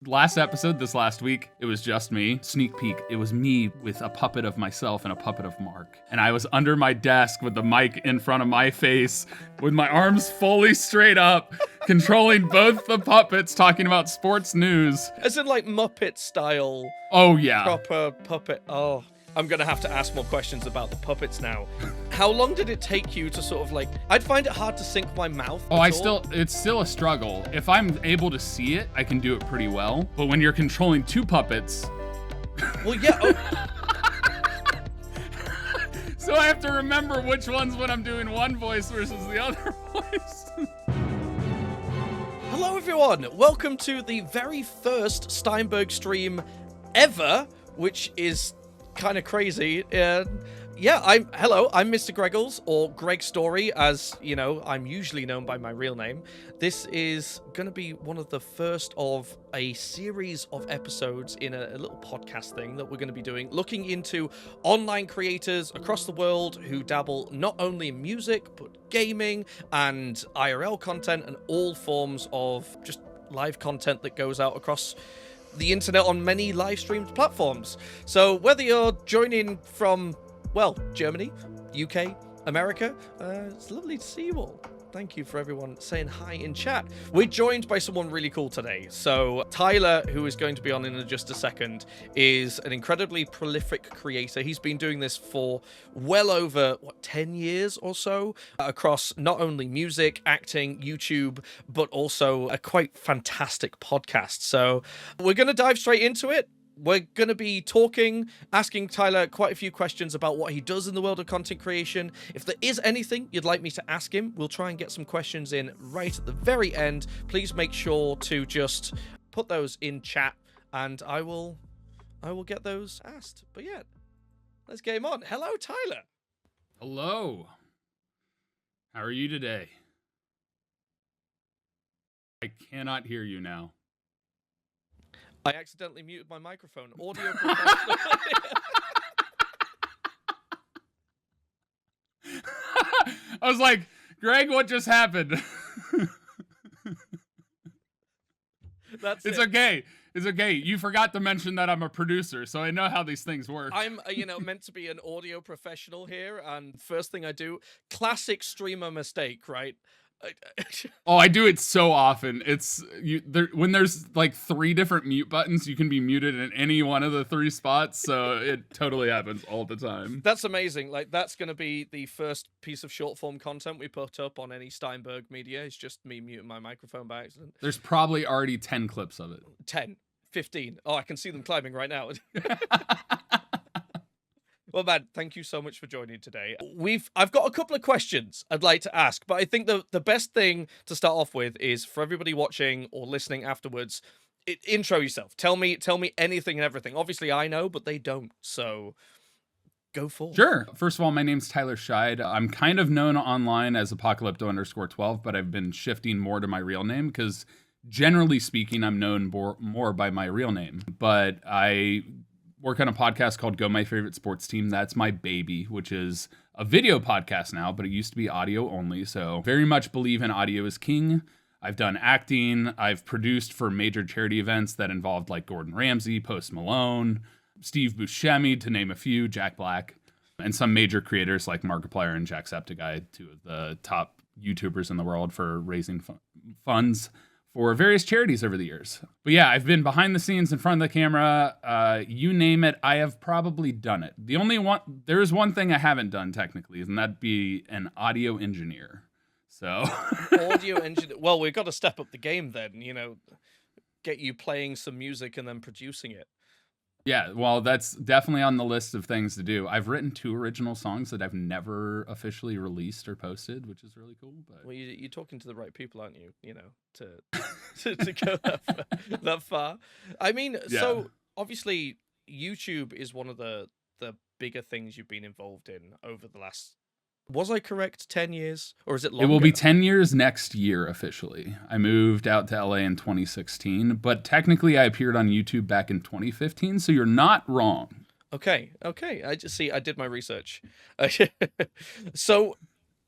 Last episode, this last week, it was just me. Sneak peek, it was me with a puppet of myself and a puppet of Mark. And I was under my desk with the mic in front of my face, with my arms fully straight up, controlling both the puppets, talking about sports news. As in like Muppet style. Oh, yeah. Proper puppet. Oh, I'm going to have to ask more questions about the puppets now. How long did it take you to sort of like... I'd find it hard to sync my mouth. It's still a struggle. If I'm able to see it, I can do it pretty well. But when you're controlling two puppets... Well, yeah. Oh. So I have to remember which ones when I'm doing one voice versus the other voice. Hello, everyone. Welcome to the very first Steinberg stream ever, which is kind of crazy. I'm Mr. Greggles, or Greg Story, as you know, I'm usually known by my real name. This is going to be one of the first of a series of episodes in a little podcast thing that we're going to be doing, looking into online creators across the world who dabble not only in music, but gaming and IRL content and all forms of just live content that goes out across the internet on many live streamed platforms. So whether you're joining from, well, Germany, UK, America, it's lovely to see you all. Thank you for everyone saying hi in chat. We're joined by someone really cool today. So Tyler, who is going to be on in just a second, is an incredibly prolific creator. He's been doing this for well over, 10 years or so, across not only music, acting, YouTube, but also a quite fantastic podcast. So we're going to dive straight into it. We're going to be asking Tyler quite a few questions about what he does in the world of content creation. If there is anything you'd like me to ask him, we'll try and get some questions in right at the very end. Please make sure to just put those in chat and I will get those asked. But yeah, let's get him on. Hello, Tyler. Hello. How are you today? I cannot hear you now. I accidentally muted my microphone. Audio professional. I was like, Greg, what just happened? It's okay. It's okay. You forgot to mention that I'm a producer, so I know how these things work. I'm, meant to be an audio professional here, and first thing I do, classic streamer mistake, right? Oh, I do it so often. When there's like 3 different mute buttons, you can be muted in any one of the 3 spots, so it totally happens all the time. That's amazing. Like, that's going to be the first piece of short form content we put up on any Steinberg media. It's just me muting my microphone by accident. There's probably already 10 clips of it. 10, 15. Oh, I can see them climbing right now. Well, man, thank you so much for joining today. I've got a couple of questions I'd like to ask, but I think the best thing to start off with is for everybody watching or listening afterwards, intro yourself. Tell me anything and everything. Obviously, I know, but they don't. So go for it. Sure. First of all, my name's Tyler Scheid. I'm kind of known online as Apocalypto_12, but I've been shifting more to my real name because generally speaking, I'm known more by my real name. But I work on a podcast called Go My Favorite Sports Team. That's my baby, which is a video podcast now, but it used to be audio only. So very much believe in audio is king. I've done acting. I've produced for major charity events that involved like Gordon Ramsay, Post Malone, Steve Buscemi, to name a few, Jack Black, and some major creators like Markiplier and Jacksepticeye, 2 of the top YouTubers in the world for raising funds for various charities over the years. But yeah, I've been behind the scenes, in front of the camera, you name it, I have probably done it. There is one thing I haven't done technically, and that'd be an audio engineer. So audio engineer. Well, we've got to step up the game then, get you playing some music and then producing it. Yeah, well, that's definitely on the list of things to do. I've written 2 original songs that I've never officially released or posted, which is really cool. But well, you're talking to the right people, aren't you? To go that far. I mean, yeah. So obviously YouTube is one of the bigger things you've been involved in over the last, was I correct, 10 years? Or is it longer? It will be 10 years next year, officially. I moved out to LA in 2016, but technically I appeared on YouTube back in 2015, so you're not wrong. Okay. I did my research. So,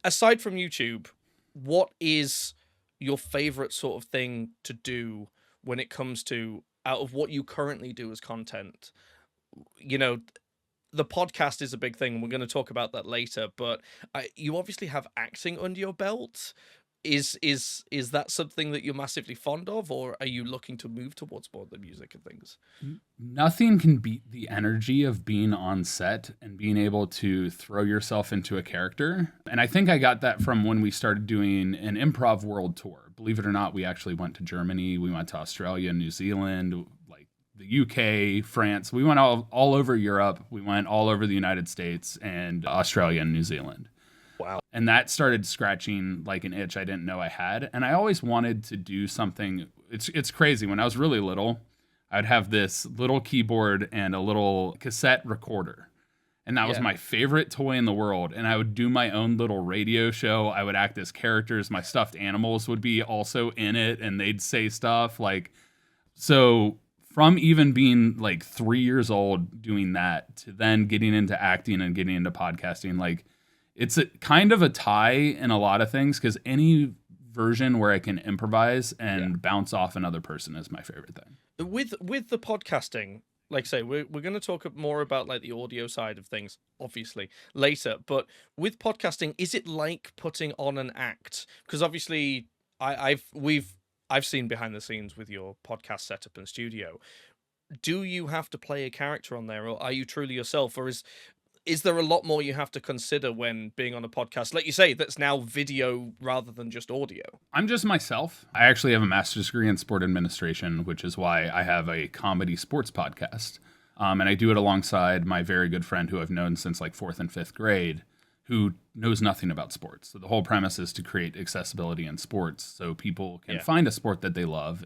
aside from YouTube, what is your favorite sort of thing to do when it comes to out of what you currently do as content, you know, the podcast is a big thing. We're going to talk about that later, but you obviously have acting under your belt. Is that something that you're massively fond of, or are you looking to move towards more of the music and things? Nothing can beat the energy of being on set and being able to throw yourself into a character. And I think I got that from when we started doing an improv world tour. Believe it or not, we actually went to Germany, we went to Australia, New Zealand, like the UK, France. We went all over Europe. We went all over the United States and Australia and New Zealand. Wow. And that started scratching like an itch I didn't know I had. And I always wanted to do something. It's crazy. When I was really little, I'd have this little keyboard and a little cassette recorder. And that was my favorite toy in the world. And I would do my own little radio show. I would act as characters. My stuffed animals would be also in it, and they'd say stuff like, so from even being like 3 years old doing that to then getting into acting and getting into podcasting, like, it's a kind of a tie in a lot of things, because any version where I can improvise and bounce off another person is my favorite thing. With the podcasting, like I say, we're going to talk more about like the audio side of things, obviously, later. But with podcasting, is it like putting on an act? Because obviously, I've seen behind the scenes with your podcast setup and studio. Do you have to play a character on there, or are you truly yourself, or is there a lot more you have to consider when being on a podcast, like you say, that's now video rather than just audio? I'm just myself. I actually have a master's degree in sport administration, which is why I have a comedy sports podcast. And I do it alongside my very good friend who I've known since like 4th and 5th grade, who knows nothing about sports. So the whole premise is to create accessibility in sports so people can find a sport that they love,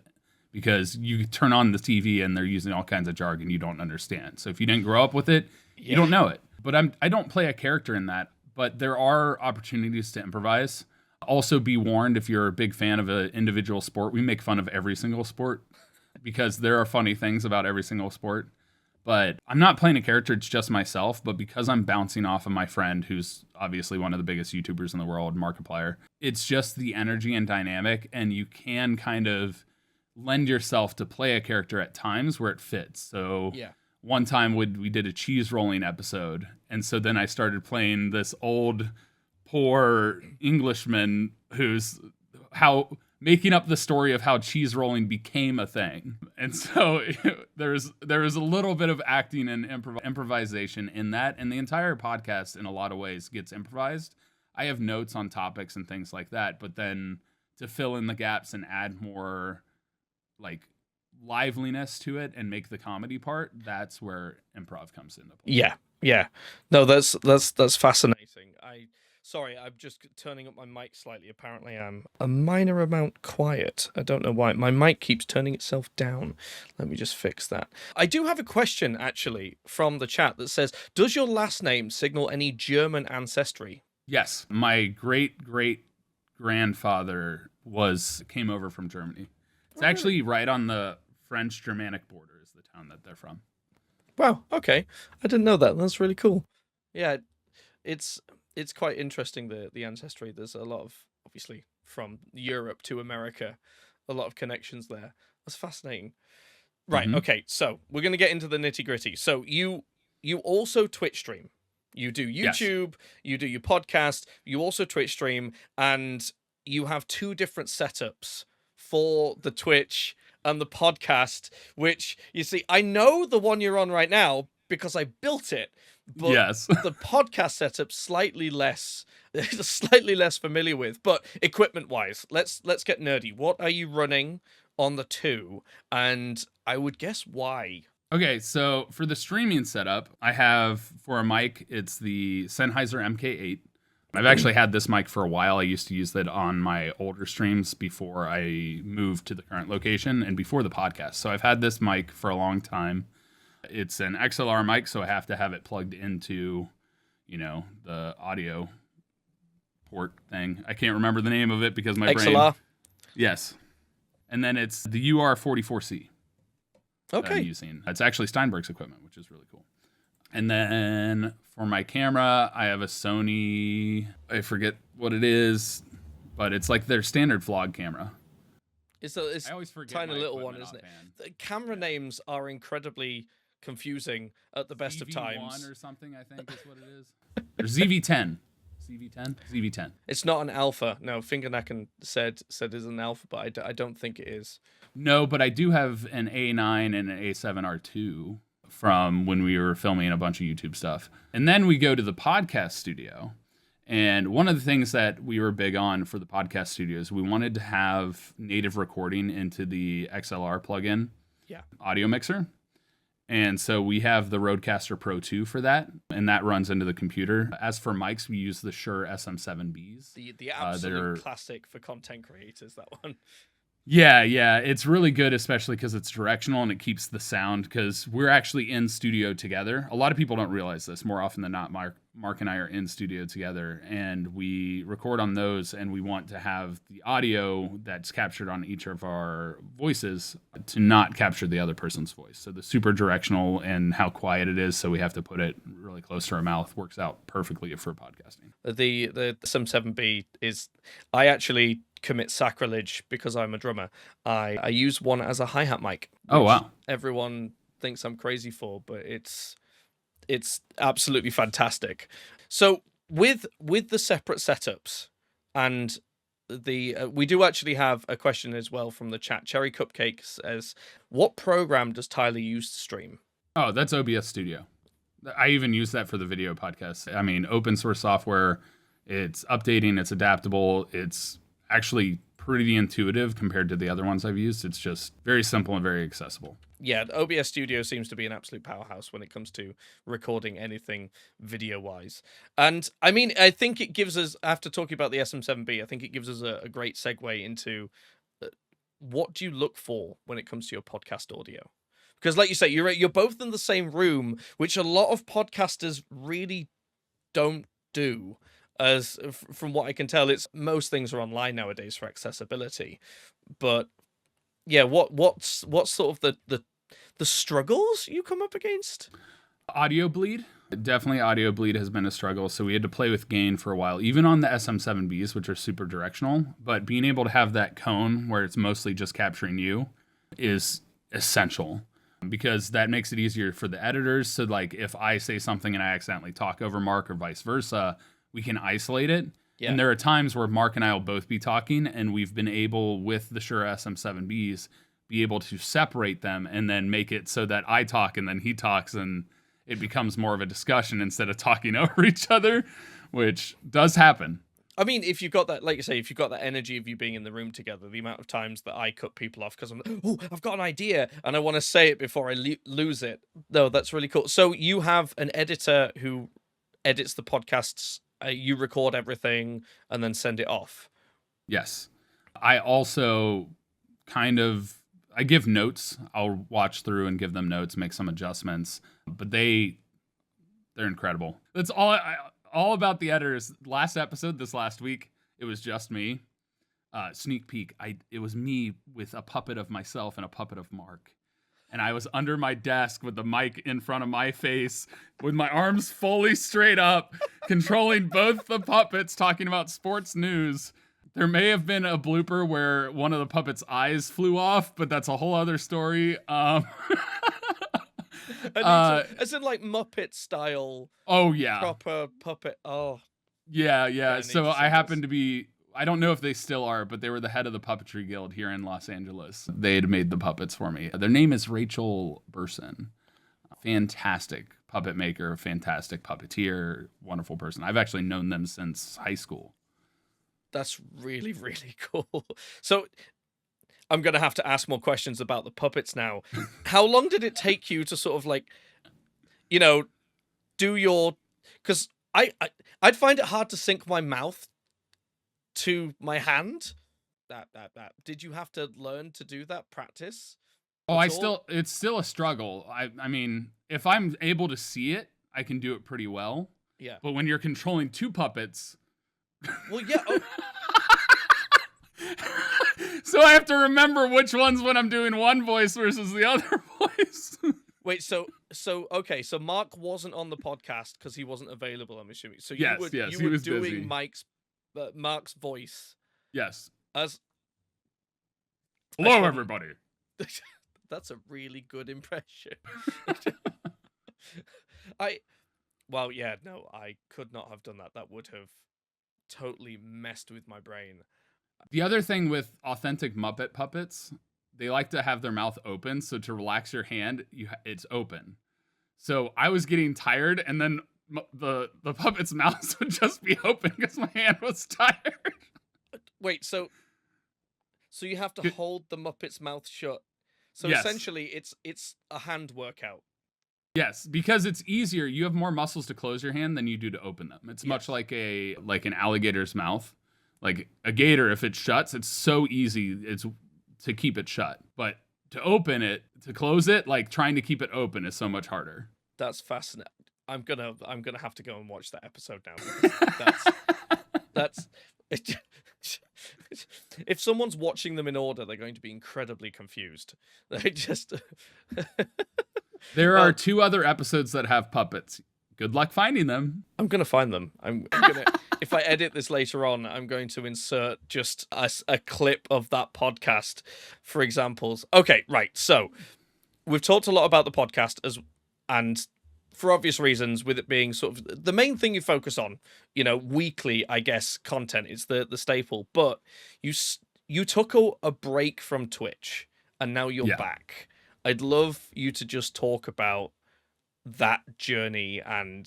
because you turn on the TV and they're using all kinds of jargon you don't understand. So if you didn't grow up with it, you don't know it. But I don't play a character in that, but there are opportunities to improvise. Also, be warned, if you're a big fan of an individual sport, we make fun of every single sport because there are funny things about every single sport. But I'm not playing a character, it's just myself. But because I'm bouncing off of my friend, who's obviously one of the biggest YouTubers in the world, Markiplier, it's just the energy and dynamic, and you can kind of lend yourself to play a character at times where it fits. So one time we did a cheese rolling episode, and so then I started playing this old, poor Englishman who's making up the story of how cheese rolling became a thing. And so there was a little bit of acting and improvisation in that, and the entire podcast in a lot of ways gets improvised. I have notes on topics and things like that, but then to fill in the gaps and add more like liveliness to it and make the comedy part, that's where improv comes into play. No, that's fascinating. Sorry, I'm just turning up my mic slightly. Apparently I'm a minor amount quiet. I don't know why. My mic keeps turning itself down. Let me just fix that. I do have a question, actually, from the chat that says, does your last name signal any German ancestry? Yes. My great-great-grandfather came over from Germany. It's actually right on the French-Germanic border is the town that they're from. Wow, okay. I didn't know that. That's really cool. Yeah, it's quite interesting, the ancestry. There's a lot of, obviously, from Europe to America, a lot of connections there. That's fascinating. Right, okay, so we're going to get into the nitty-gritty. So you also Twitch stream. You do YouTube, you do your podcast, you also Twitch stream, and you have 2 different setups for the Twitch and the podcast, which, you see, I know the one you're on right now because I built it, but the podcast setup slightly less familiar with. But equipment-wise, let's get nerdy. What are you running on the 2? And I would guess why. Okay, so for the streaming setup, I have, for a mic, it's the Sennheiser MK8. I've actually had this mic for a while. I used to use that on my older streams before I moved to the current location and before the podcast. So I've had this mic for a long time. It's an XLR mic, so I have to have it plugged into, the audio port thing. I can't remember the name of it because my brain... XLR? Yes. And then it's the UR44C. Okay. I'm using. It's actually Steinberg's equipment, which is really cool. And then for my camera, I have a Sony, I forget what it is, but it's like their standard vlog camera. It's I always forget tiny my little one, equipment isn't it? offhand. The camera names are incredibly confusing at the best of times. ZV1 or something, I think is what it is. Or ZV10. ZV10? ZV10. It's not an alpha. No, Fingernacken said is an alpha, but I don't think it is. No, but I do have an A9 and an A7R2 from when we were filming a bunch of YouTube stuff. And then we go to the podcast studio. And one of the things that we were big on for the podcast studio is we wanted to have native recording into the XLR plugin audio mixer. And so we have the RODECaster Pro 2 for that, and that runs into the computer. As for mics, we use the Shure SM7Bs. The absolute classic for content creators, that one. Yeah, it's really good, especially because it's directional and it keeps the sound, because we're actually in studio together. A lot of people don't realize this. More often than not, Mark and I are in studio together, and we record on those, and we want to have the audio that's captured on each of our voices to not capture the other person's voice. So the super directional and how quiet it is, so we have to put it really close to our mouth, works out perfectly for podcasting. The SM7B is... I actually commit sacrilege because I'm a drummer. I use one as a hi-hat mic. Oh, wow. Everyone thinks I'm crazy for, but it's absolutely fantastic. So with the separate setups, and we do actually have a question as well from the chat. Cherry Cupcake says, what program does Tyler use to stream? Oh, that's OBS Studio. I even use that for the video podcast. I mean, open source software. It's updating, it's adaptable, it's actually pretty intuitive compared to the other ones I've used. It's just very simple and very accessible. Yeah, OBS Studio seems to be an absolute powerhouse when it comes to recording anything video-wise. And, I mean, I think it gives us, after talking about the SM7B, I think it gives us a great segue into what do you look for when it comes to your podcast audio? Because, like you say, you're both in the same room, which a lot of podcasters really don't do. As from what I can tell, most things are online nowadays for accessibility. But yeah, what's sort of the struggles you come up against? Audio bleed. Definitely audio bleed has been a struggle. So we had to play with gain for a while, even on the SM7Bs, which are super directional. But being able to have that cone where it's mostly just capturing you is essential, because that makes it easier for the editors. So like if I say something and I accidentally talk over Mark or vice versa, we can isolate it. Yeah. And there are times where Mark and I will both be talking, and we've been able, with the Shure SM7Bs, be able to separate them and then make it so that I talk and then he talks, and it becomes more of a discussion instead of talking over each other, which does happen. I mean, if you've got that, like you say, if you've got that energy of you being in the room together, the amount of times that I cut people off because I'm like, oh, I've got an idea and I want to say it before I lose it. No, that's really cool. So you have an editor who edits the podcasts. You record everything and then send it off. Yes. I also I give notes. I'll watch through and give them notes, make some adjustments, but they're incredible. That's all about the editors. Last episode, this last week, it was just me. Sneak peek. It was me with a puppet of myself and a puppet of Mark. And I was under my desk with the mic in front of my face, with my arms fully straight up, controlling both the puppets, talking about sports news. There may have been a blooper where one of the puppets' eyes flew off, but that's a whole other story. As in like Muppet style. Oh, yeah. Proper puppet. Oh. Yeah. So I happened to be... I don't know if they still are, but they were the head of the Puppetry Guild here in Los Angeles. They had made the puppets for me. Their name is Rachel Burson. Fantastic puppet maker, fantastic puppeteer, wonderful person. I've actually known them since high school. That's really, really cool. So I'm going to have to ask more questions about the puppets now. How long did it take you to sort of like, do your... Because I'd find it hard to sync my mouth to my hand. That. Did you have to learn to do that, practice? It's still a struggle. I mean, if I'm able to see it, I can do it pretty well. Yeah. But when you're controlling two puppets... Well, yeah. Oh. So I have to remember which ones when I'm doing one voice versus the other voice. Wait, so okay, so Mark wasn't on the podcast because he wasn't available, I'm assuming. So you were doing Mark's voice. Yes. As Hello, everybody. That's a really good impression. Well, yeah, no, I could not have done that. That would have totally messed with my brain. The other thing with authentic Muppet puppets, they like to have their mouth open, so to relax your hand, it's open. So I was getting tired, and then the puppet's mouth would just be open because my hand was tired. Wait, so you have to hold the Muppet's mouth shut. So yes. Essentially, it's a hand workout. Yes, because it's easier. You have more muscles to close your hand than you do to open them. It's much like an alligator's mouth. Like a gator, if it shuts, it's so easy to keep it shut. But to open it, to close it, like trying to keep it open is so much harder. That's fascinating. I'm gonna have to go and watch that episode now. That's if someone's watching them in order, they're going to be incredibly confused. They just There are 2 other episodes that have puppets. Good luck finding them. I'm gonna find them. I'm gonna. If I edit this later on, I'm going to insert just a clip of that podcast for examples. Okay, right. So we've talked a lot about the podcast and for obvious reasons, with it being sort of the main thing you focus on, weekly, I guess, content is the staple. But you took a break from Twitch and now you're back. I'd love you to just talk about that journey and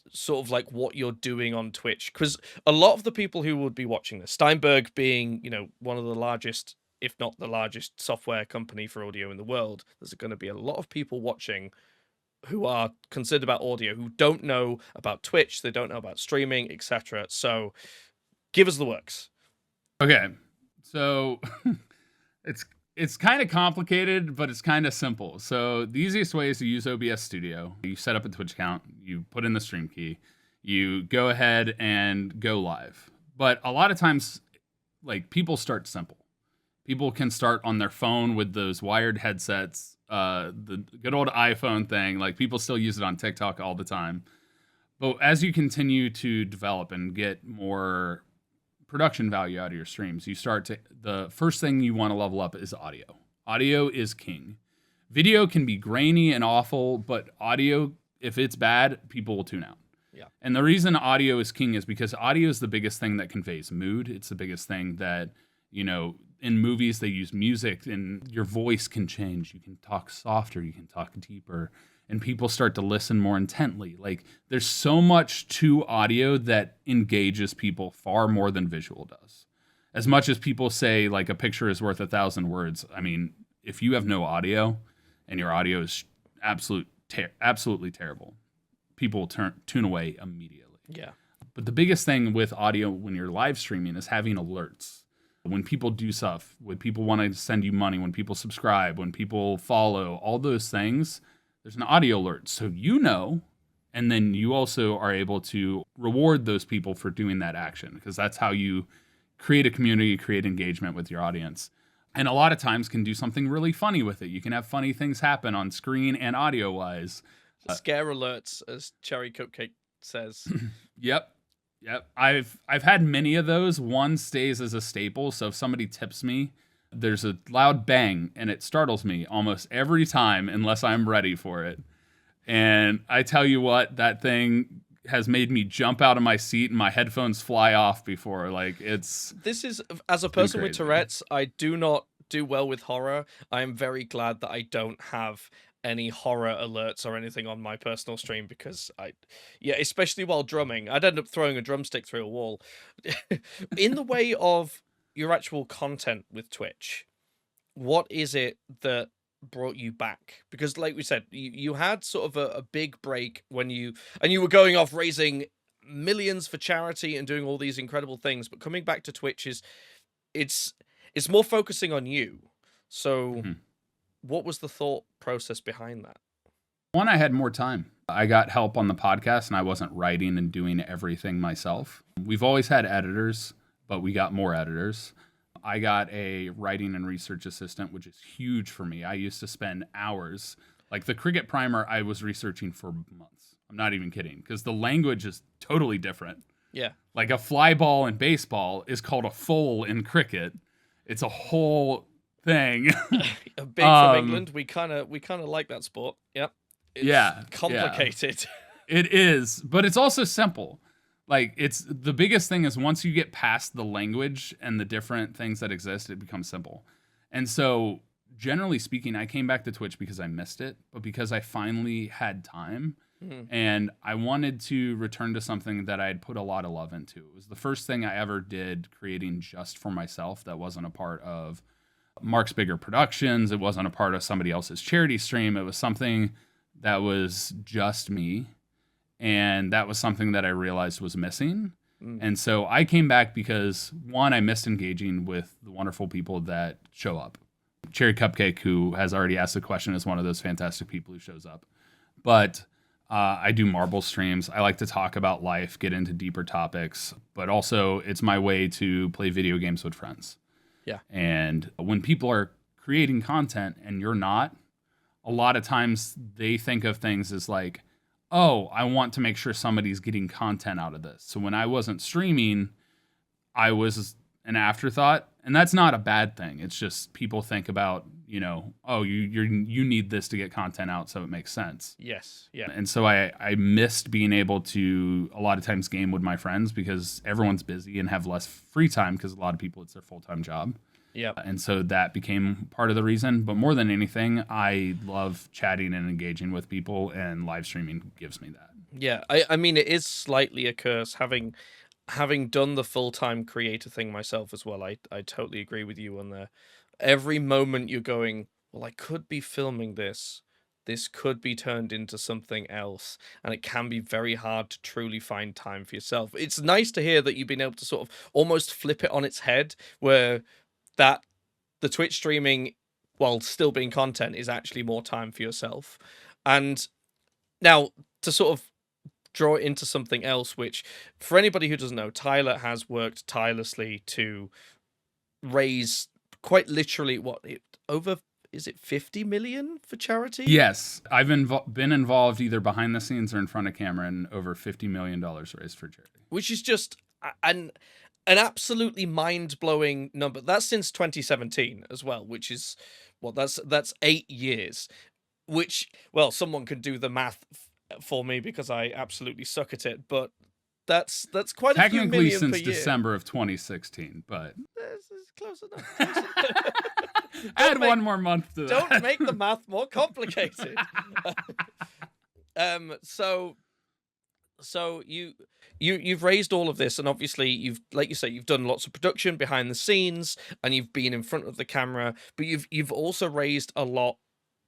sort of like what you're doing on Twitch, because a lot of the people who would be watching this, Steinberg being one of the largest, if not the largest, software company for audio in the world, there's going to be a lot of people watching who are concerned about audio, who don't know about Twitch, they don't know about streaming, etc. So give us the works. Okay, so it's kind of complicated, but it's kind of simple. So the easiest way is to use OBS Studio. You set up a Twitch account, you put in the stream key, you go ahead and go live. But a lot of times, like, people start simple. People can start on their phone with those wired headsets, the good old iPhone thing. Like, people still use it on TikTok all the time. But as you continue to develop and get more production value out of your streams, the first thing you want to level up is audio. Audio is king. Video can be grainy and awful, but audio, if it's bad, people will tune out. Yeah. And the reason audio is king is because audio is the biggest thing that conveys mood. It's the biggest thing that, in movies they use music and your voice can change. You can talk softer, you can talk deeper, and people start to listen more intently. Like, there's so much to audio that engages people far more than visual does. As much as people say, like, a picture is worth 1,000 words, I mean, if you have no audio and your audio is absolutely terrible, people will tune away immediately. Yeah. But the biggest thing with audio when you're live streaming is having alerts. When people do stuff, when people want to send you money, when people subscribe, when people follow, all those things, there's an audio alert. So and then you also are able to reward those people for doing that action, because that's how you create a community, create engagement with your audience. And a lot of times can do something really funny with it. You can have funny things happen on screen and audio-wise. Scare alerts, as Cherry Cupcake says. Yep. I've had many of those. One stays as a staple. So if somebody tips me, there's a loud bang and it startles me almost every time unless I'm ready for it. And I tell you what, that thing has made me jump out of my seat and my headphones fly off before. Like, this is, as a person with Tourette's, I do not do well with horror. I am very glad that I don't have any horror alerts or anything on my personal stream, because especially while drumming, I'd end up throwing a drumstick through a wall. In the way of your actual content with Twitch, what is it that brought you back? Because like we said, you had sort of a big break when you were going off raising millions for charity and doing all these incredible things, but coming back to Twitch it's more focusing on you. So what was the thought process behind that? One, I had more time. I got help on the podcast and I wasn't writing and doing everything myself. We've always had editors, but we got more editors. I got a writing and research assistant, which is huge for me. I used to spend hours, like the Cricket Primer, I was researching for months. I'm not even kidding, because the language is totally different. Yeah. Like a fly ball in baseball is called a foal in cricket. It's a whole thing. Big from England. We kind of like that sport. Yep. It's Yeah, complicated. It is, but it's also simple. Like, it's the biggest thing is once you get past the language and the different things that exist, it becomes simple. And so, generally speaking, I came back to Twitch because I missed it, but because I finally had time and I wanted to return to something that I had put a lot of love into. It was the first thing I ever did creating just for myself that wasn't a part of Mark's Bigger Productions. It wasn't a part of somebody else's charity stream. It was something that was just me. And that was something that I realized was missing. And so I came back because, one, I missed engaging with the wonderful people that show up. Cherry Cupcake, who has already asked the question, is one of those fantastic people who shows up. But I do marble streams. I like to talk about life, get into deeper topics, but also it's my way to play video games with friends. Yeah. And when people are creating content and you're not, a lot of times they think of things as like, oh, I want to make sure somebody's getting content out of this. So when I wasn't streaming, I was an afterthought, and that's not a bad thing. It's just people think about, oh, you need this to get content out, so it makes sense. Yes, yeah. And so I missed being able to a lot of times game with my friends because everyone's busy and have less free time because a lot of people, it's their full-time job. Yeah. And so that became part of the reason. But more than anything, I love chatting and engaging with people, and live streaming gives me that. Yeah, I mean, it is slightly a curse having done the full-time creator thing myself as well. I totally agree with you on there. Every moment you're going, well, I could be filming this. This could be turned into something else, and it can be very hard to truly find time for yourself. It's nice to hear that you've been able to sort of almost flip it on its head, where that the Twitch streaming, while still being content, is actually more time for yourself. And now, to sort of draw it into something else, which, for anybody who doesn't know, Tyler has worked tirelessly to raise quite literally is it 50 million for charity? Yes, I've been involved either behind the scenes or in front of camera, and over $50 million raised for charity. Which is just an absolutely mind-blowing number. That's since 2017 as well, which is, well, that's 8 years. Which, well, someone can do the math for me because I absolutely suck at it, but that's quite a few million per year. Technically since December of 2016, but it's close enough. Add one more month to that. Don't make the math more complicated. So you've raised all of this, and obviously you've, like you say, you've done lots of production behind the scenes, and you've been in front of the camera, but you've also raised a lot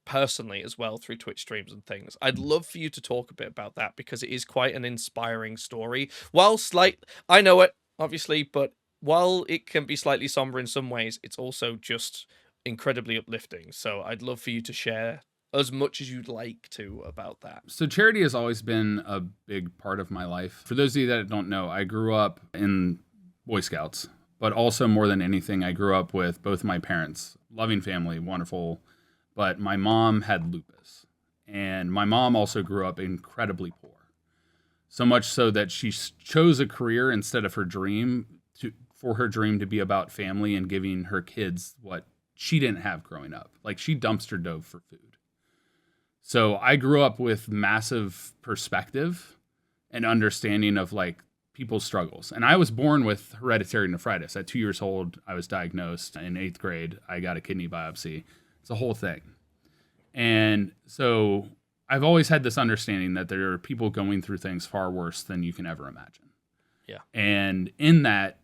personally as well through Twitch streams and things. I'd love for you to talk a bit about that because it is quite an inspiring story. I know it, obviously, but while it can be slightly somber in some ways, it's also just incredibly uplifting. So I'd love for you to share as much as you'd like to about that. So charity has always been a big part of my life. For those of you that don't know, I grew up in Boy Scouts, but also more than anything, I grew up with both my parents, loving family, wonderful. But my mom had lupus, and my mom also grew up incredibly poor. So much so that she chose a career instead of her dream for her dream to be about family and giving her kids what she didn't have growing up. Like, she dumpster dove for food. So I grew up with massive perspective and understanding of like people's struggles. And I was born with hereditary nephritis. At 2 years old, I was diagnosed. In 8th grade, I got a kidney biopsy. It's a whole thing. And so I've always had this understanding that there are people going through things far worse than you can ever imagine. Yeah. And in that,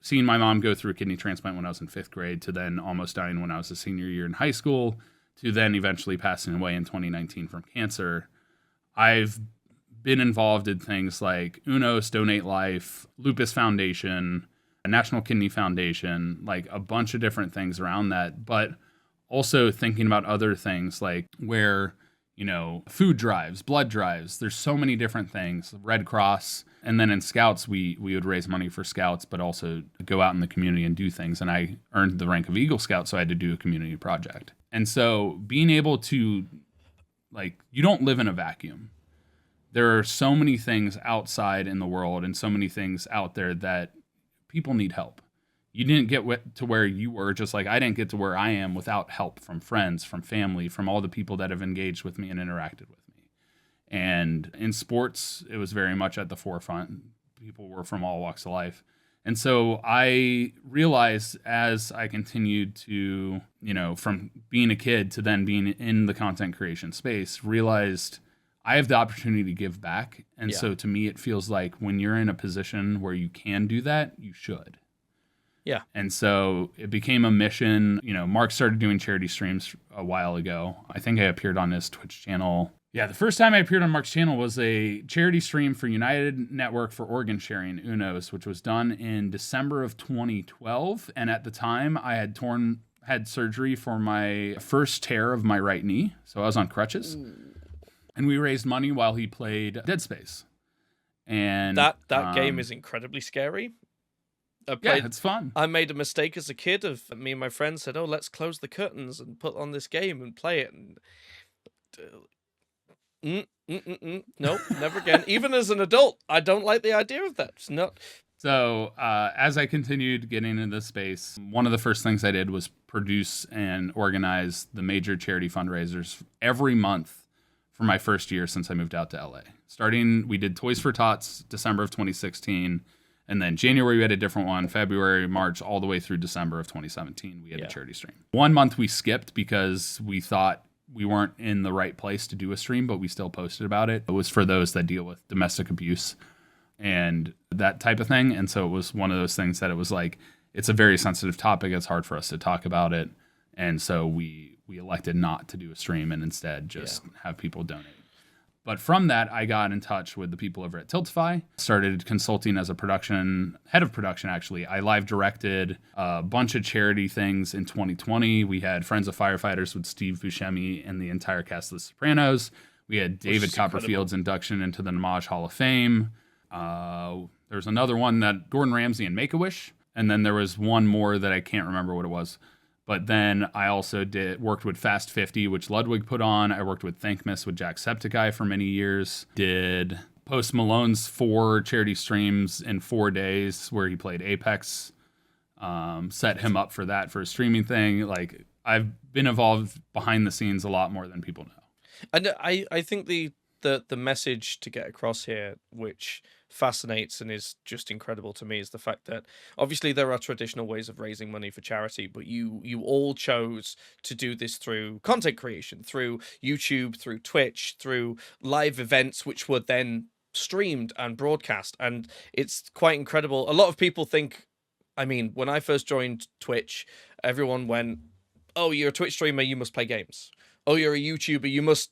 seeing my mom go through a kidney transplant when I was in 5th grade, to then almost dying when I was a senior year in high school, to then eventually passing away in 2019 from cancer, I've been involved in things like UNOS, Donate Life, Lupus Foundation, National Kidney Foundation, like a bunch of different things around that. But also thinking about other things like where, food drives, blood drives, there's so many different things, Red Cross. And then in Scouts, we would raise money for Scouts, but also go out in the community and do things. And I earned the rank of Eagle Scout, so I had to do a community project. And so being able to, you don't live in a vacuum. There are so many things outside in the world and so many things out there that people need help. you didn't get to where you were, just like I didn't get to where I am without help from friends, from family, from all the people that have engaged with me and interacted with me. And in sports, it was very much at the forefront. People were from all walks of life. And so I realized as I continued to, from being a kid to then being in the content creation space, realized I have the opportunity to give back. And so to me, it feels like when you're in a position where you can do that, you should. Yeah. And so it became a mission. Mark started doing charity streams a while ago. I think I appeared on his Twitch channel. Yeah, the first time I appeared on Mark's channel was a charity stream for United Network for Organ Sharing, UNOS, which was done in December of 2012. And at the time, I had surgery for my first tear of my right knee. So I was on crutches. And we raised money while he played Dead Space. And that game is incredibly scary. It's fun. I made a mistake as a kid. Me and my friends said, "Oh, let's close the curtains and put on this game and play it." And no, never again. Even as an adult, I don't like the idea of that. It's not. So as I continued getting into this space, one of the first things I did was produce and organize the major charity fundraisers every month for my first year since I moved out to LA. We did Toys for Tots, December of 2016. And then January, we had a different one. February, March, all the way through December of 2017, we had a charity stream. One month we skipped because we thought we weren't in the right place to do a stream, but we still posted about it. It was for those that deal with domestic abuse and that type of thing. And so it was one of those things that it was like, it's a very sensitive topic. It's hard for us to talk about it. And so we elected not to do a stream and instead just have people donate. But from that, I got in touch with the people over at Tiltify, started consulting as head of production, actually. I live directed a bunch of charity things in 2020. We had Friends of Firefighters with Steve Buscemi and the entire cast of The Sopranos. We had David Copperfield's induction into the Namaj Hall of Fame. There's another one that Gordon Ramsay and Make-A-Wish. And then there was one more that I can't remember what it was. But then I also worked with Fast 50, which Ludwig put on. I worked with Thankmas with Jacksepticeye for many years. Did Post Malone's 4 charity streams in 4 days where he played Apex. Set him up for that for a streaming thing. Like, I've been involved behind the scenes a lot more than people know. And I think the message to get across here, which fascinates and is just incredible to me, is the fact that obviously there are traditional ways of raising money for charity, but you all chose to do this through content creation, through YouTube, through Twitch, through live events, which were then streamed and broadcast. And it's quite incredible. A lot of people think, when I first joined Twitch, everyone went, "Oh, you're a Twitch streamer, you must play games. Oh, you're a YouTuber, you must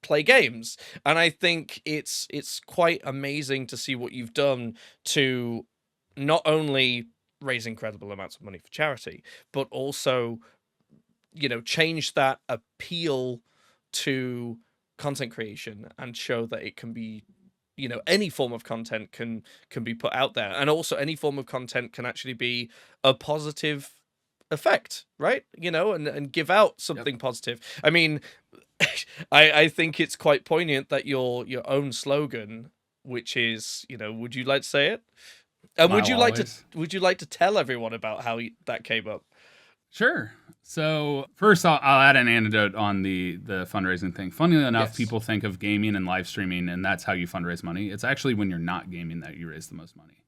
play games." And I think it's quite amazing to see what you've done to not only raise incredible amounts of money for charity, but also, change that appeal to content creation and show that it can be, any form of content can be put out there, and also any form of content can actually be a positive effect, right? And give out something positive. I think it's quite poignant that your own slogan, which is, would you like to say it? And would you like to tell everyone about how that came up? Sure. So first, I'll add an anecdote on the fundraising thing. Funnily enough, people think of gaming and live streaming, and that's how you fundraise money. It's actually when you're not gaming that you raise the most money.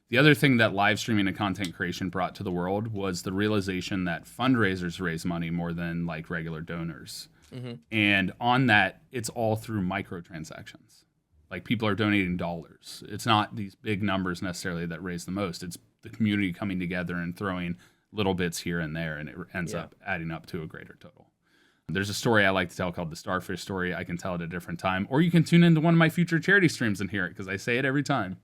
The other thing that live streaming and content creation brought to the world was the realization that fundraisers raise money more than like regular donors. Mm-hmm. And on that, it's all through microtransactions. Like, people are donating dollars. It's not these big numbers necessarily that raise the most. It's the community coming together and throwing little bits here and there, and it ends up adding up to a greater total. There's a story I like to tell called the Starfish story. I can tell it at a different time. Or you can tune into one of my future charity streams and hear it, because I say it every time.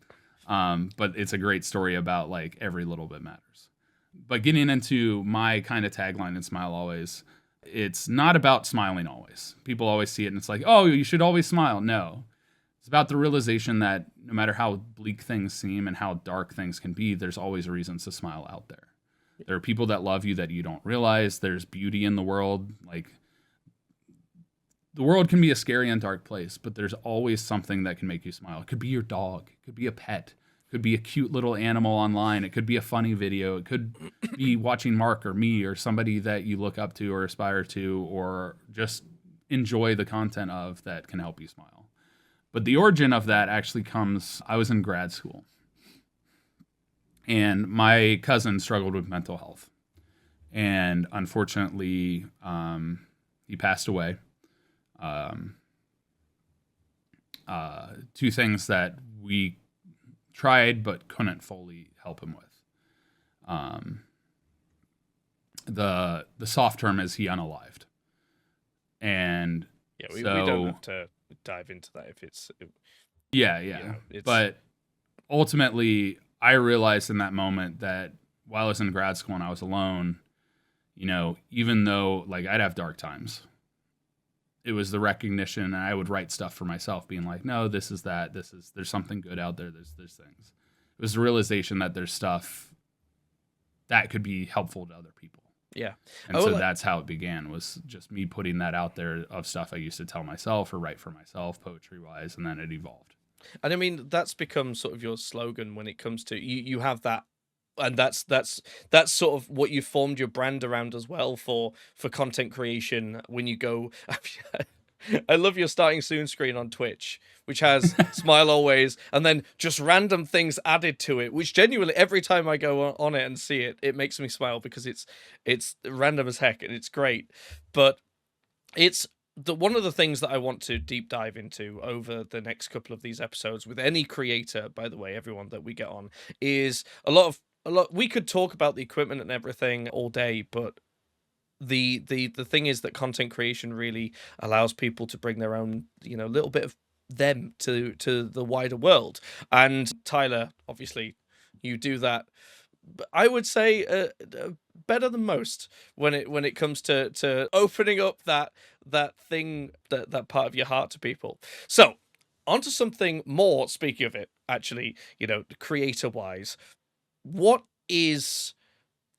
But it's a great story about, like, every little bit matters. But getting into my kind of tagline in Smile Always, it's not about smiling always. People always see it and it's like, oh, you should always smile. No. It's about the realization that no matter how bleak things seem and how dark things can be, there's always reasons to smile out there. There are people that love you that you don't realize. There's beauty in the world. Like, the world can be a scary and dark place, but there's always something that can make you smile. It could be your dog. It could be a pet. Could be a cute little animal online. It could be a funny video. It could be watching Mark or me or somebody that you look up to or aspire to or just enjoy the content of that can help you smile. But the origin of that actually comes, I was in grad school. And my cousin struggled with mental health. And unfortunately, he passed away. Two things that we tried but couldn't fully help him with. The soft term is he unalived. And we don't have to dive into that if it's... Yeah. But ultimately, I realized in that moment that while I was in grad school and I was alone, even though like I'd have dark times, it was the recognition, and I would write stuff for myself being like, no, this is that, there's something good out there, there's things. It was the realization that there's stuff that could be helpful to other people. Yeah. And so that's how it began, was just me putting that out there of stuff I used to tell myself or write for myself, poetry-wise, and then it evolved. And I mean, that's become sort of your slogan when it comes to, you have that, and that's sort of what you formed your brand around as well for content creation. When you go, I love your starting soon screen on Twitch, which has smile always, and then just random things added to it, which genuinely every time I go on it and see it, it makes me smile because it's random as heck and it's great. But it's one of the things that I want to deep dive into over the next couple of these episodes with any creator, by the way, everyone that we get on, is a lot. We could talk about the equipment and everything all day, but the thing is that content creation really allows people to bring their own, little bit of them to the wider world. And Tyler, obviously, you do that, I would say, better than most when it comes to opening up that thing, that part of your heart to people. So onto something more. Speaking of it, actually, creator wise, what is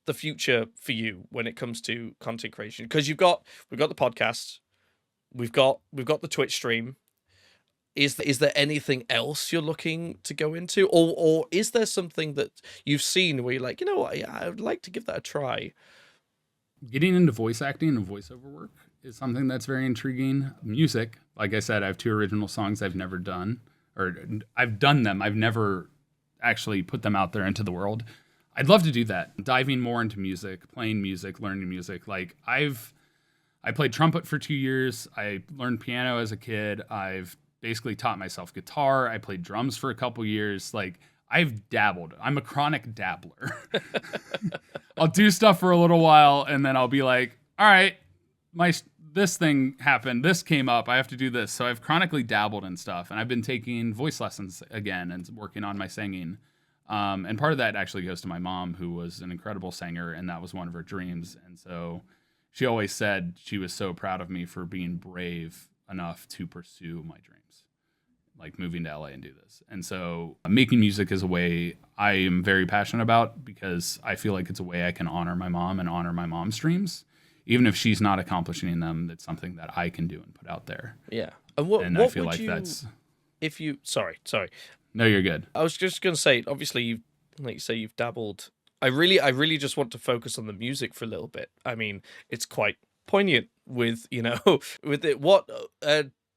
the future for you when it comes to content creation? Because we've got the podcast, we've got the Twitch stream. Is there anything else you're looking to go into, or is there something that you've seen where you're like, what, yeah, I would like to give that a try? Getting into voice acting and voiceover work is something that's very intriguing. Music, like I said, I have 2 original songs I've never done, or I've done them. I've never actually put them out there into the world. I'd love to do that. Diving more into music, playing music, learning music. Like I played trumpet for 2 years. I learned piano as a kid. I've basically taught myself guitar. I played drums for a couple years. Like I've dabbled. I'm a chronic dabbler. I'll do stuff for a little while and then I'll be like, all right, this thing happened. This came up. I have to do this. So I've chronically dabbled in stuff, and I've been taking voice lessons again and working on my singing. And part of that actually goes to my mom, who was an incredible singer, and that was one of her dreams. And so she always said she was so proud of me for being brave enough to pursue my dreams, like moving to LA and do this. And so making music is a way I am very passionate about, because I feel like it's a way I can honor my mom and honor my mom's dreams. Even if she's not accomplishing them, it's something that I can do and put out there. Yeah. And I feel like that's... If you... Sorry. No, you're good. I was just going to say, obviously, like you say, you've dabbled. I really just want to focus on the music for a little bit. I mean, it's quite poignant with, with it. What...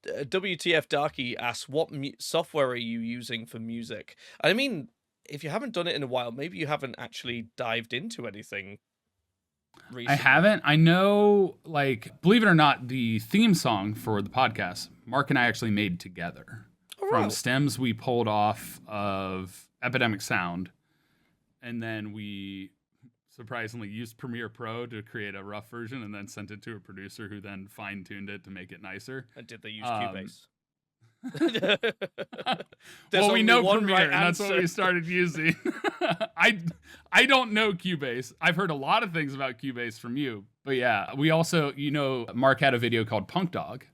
WTF Darky asks, what software are you using for music? I mean, if you haven't done it in a while, maybe you haven't actually dived into anything recently. I haven't. I know, like, believe it or not, the theme song for the podcast, Mark and I actually made together. From stems we pulled off of Epidemic Sound, and then we surprisingly used Premiere Pro to create a rough version and then sent it to a producer who then fine-tuned it to make it nicer. And did they use Cubase? Well, we know Premiere, and that's what we started using. I don't know Cubase. I've heard a lot of things about Cubase from you. But yeah, we also, Mark had a video called Punk Dog.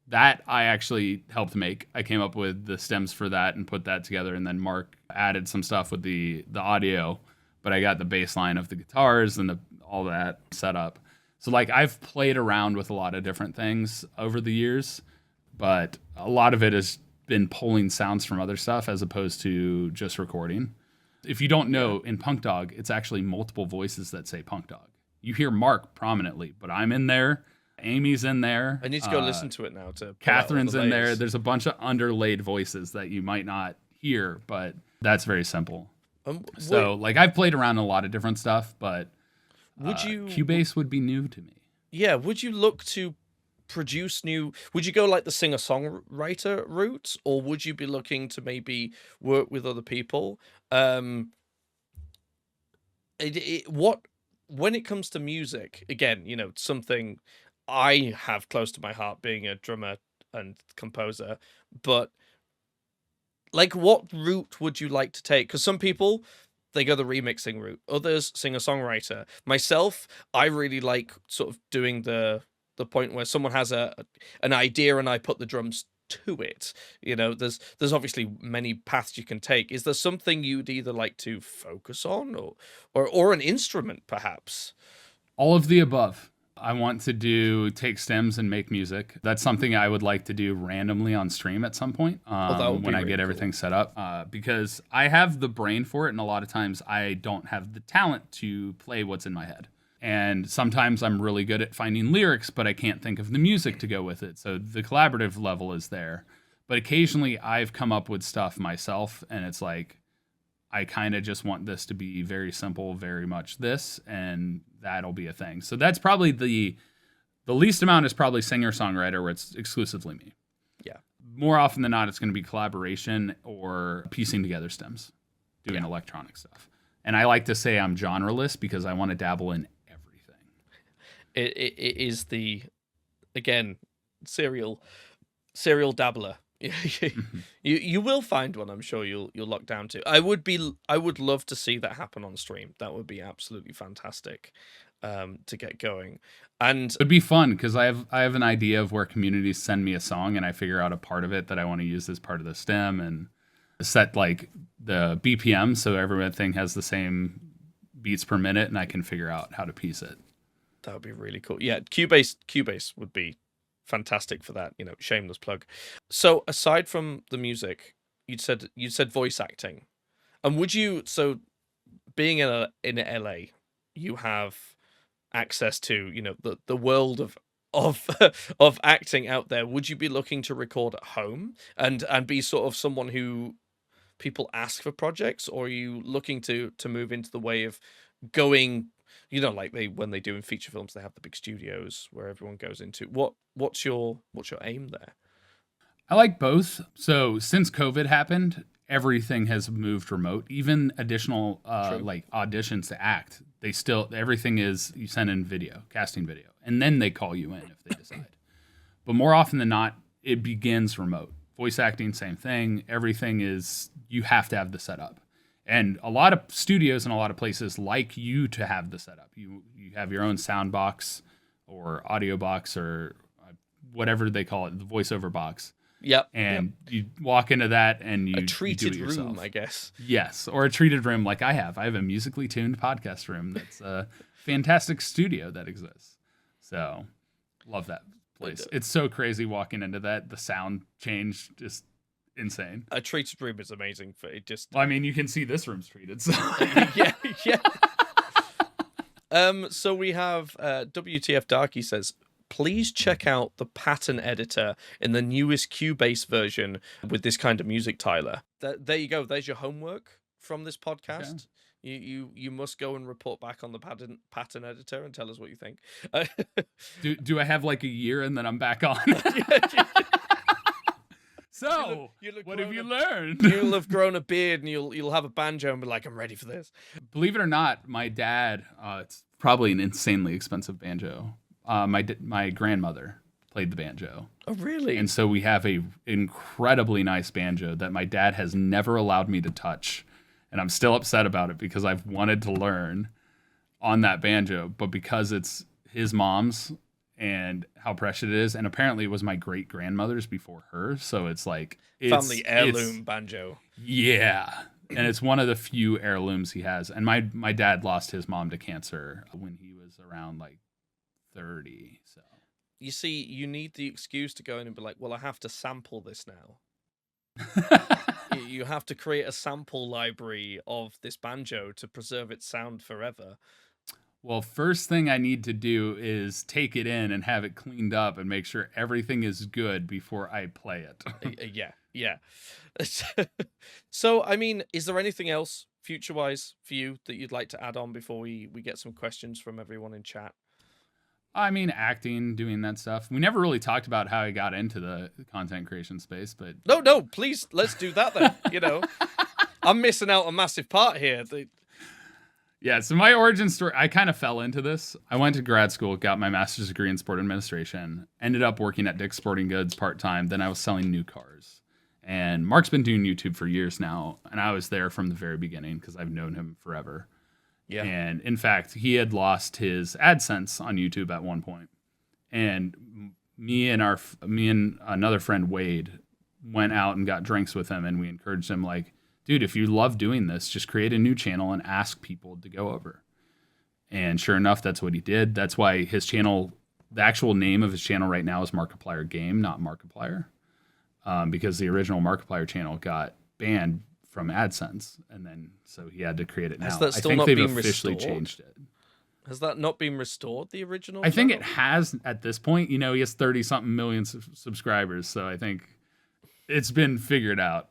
That I actually helped make. I came up with the stems for that and put that together, and then Mark added some stuff with the audio, but I got the bass line of the guitars and all that set up. So like I've played around with a lot of different things over the years, but a lot of it is been pulling sounds from other stuff as opposed to just recording. If you don't know, in Punk Dog, it's actually multiple voices that say Punk Dog. You hear Mark prominently, but I'm in there. Amy's in there. I need to go listen to it now. Catherine's in there. There's a bunch of underlaid voices that you might not hear, but that's very simple. So, like, I've played around a lot of different stuff, but Cubase would be new to me. Yeah, would you look to produce new? Would you go like the singer-songwriter route, or would you be looking to maybe work with other people? When it comes to music, again, you know, something I have close to my heart, being a drummer and composer, but like, what route would you like to take? Because some people, they go the remixing route. Others, singer-songwriter. Myself, I really like sort of doing the point where someone has an idea and I put the drums to it. You know, there's obviously many paths you can take. Is there something you'd either like to focus on, or an instrument, perhaps? All of the above. I want to take stems and make music. That's something I would like to do randomly on stream at some point when I get everything set up. Because I have the brain for it, and a lot of times I don't have the talent to play what's in my head. And sometimes I'm really good at finding lyrics, but I can't think of the music to go with it. So the collaborative level is there. But occasionally I've come up with stuff myself, and it's like, I kind of just want this to be very simple, very much this, and that'll be a thing. So that's probably the least amount is probably singer-songwriter, where it's exclusively me. Yeah. More often than not, it's going to be collaboration or piecing together stems, doing electronic stuff. And I like to say I'm genreless because I want to dabble in everything. It is again, serial dabbler. You will find one. I'm sure you'll lock down to. I would love to see that happen on stream. That would be absolutely fantastic to get going. And it'd be fun because I have an idea of where communities send me a song, and I figure out a part of it that I want to use as part of the stem, and set like the BPM so everything has the same beats per minute, and I can figure out how to piece it. That would be really cool. Yeah, Cubase would be fantastic for that, you know, shameless plug. So aside from the music, you said voice acting. And would you, so being in LA, you have access to, you know, the world of acting out there. Would you be looking to record at home and be sort of someone who people ask for projects, or are you looking to move into the way of going, you know, like when they do in feature films, they have the big studios where everyone goes into. What's your aim there? I like both. So since COVID happened, everything has moved remote. Even additional like auditions to act, everything is you send in casting video, and then they call you in if they decide. But more often than not, it begins remote. Voice acting, same thing. Everything is, you have to have the setup. And a lot of studios and a lot of places like you to have the setup. You have your own sound box or audio box or whatever they call it, the voiceover box. Yep. And you walk into that and you treated do it yourself. room, I guess. Yes, or a treated room like I have. I have a musically tuned podcast room that's a fantastic studio that exists. So, love that place. It's so crazy walking into that. The sound change just insane. A treated room is amazing for it. Just, well, I mean, you can see this room's treated. So. yeah. So we have WTF Darky says, please check out the pattern editor in the newest Cubase version with this kind of music, Tyler. There you go. There's your homework from this podcast. Okay. You must go and report back on the pattern editor and tell us what you think. Do I have like a year and then I'm back on? So, what have you learned? You'll have grown a beard and you'll have a banjo and be like, I'm ready for this. Believe it or not, my dad, it's probably an insanely expensive banjo. My grandmother played the banjo. Oh, really? And so we have a incredibly nice banjo that my dad has never allowed me to touch. And I'm still upset about it because I've wanted to learn on that banjo, but because it's his mom's and how precious it is, and apparently it was my great grandmother's before her, so it's like family heirloom banjo. Yeah, and it's one of the few heirlooms he has. And my dad lost his mom to cancer when he was around like 30. So you see, you need the excuse to go in and be like, well, I have to sample this now. You have to create a sample library of this banjo to preserve its sound forever. Well, first thing I need to do is take it in and have it cleaned up and make sure everything is good before I play it. Yeah. So, I mean, is there anything else future-wise for you that you'd like to add on before we get some questions from everyone in chat? I mean, acting, doing that stuff. We never really talked about how I got into the content creation space, but... No, please, let's do that then. I'm missing out a massive part here. Yeah, so my origin story, I kind of fell into this. I went to grad school, got my master's degree in sport administration, ended up working at Dick's Sporting Goods part-time, then I was selling new cars. And Mark's been doing YouTube for years now, and I was there from the very beginning because I've known him forever. Yeah. And in fact, he had lost his AdSense on YouTube at one point. And me and another friend, Wade, went out and got drinks with him, and we encouraged him, like, dude, if you love doing this, just create a new channel and ask people to go over. And sure enough, that's what he did. That's why his channel, the actual name of his channel right now is Markiplier Game, not Markiplier. Because the original Markiplier channel got banned from AdSense. And then, so he had to create it now. Has that still I think not they've been officially restored? changed it. Has that not been restored, the original? I think it has at this point. He has 30-something million subscribers. So I think it's been figured out.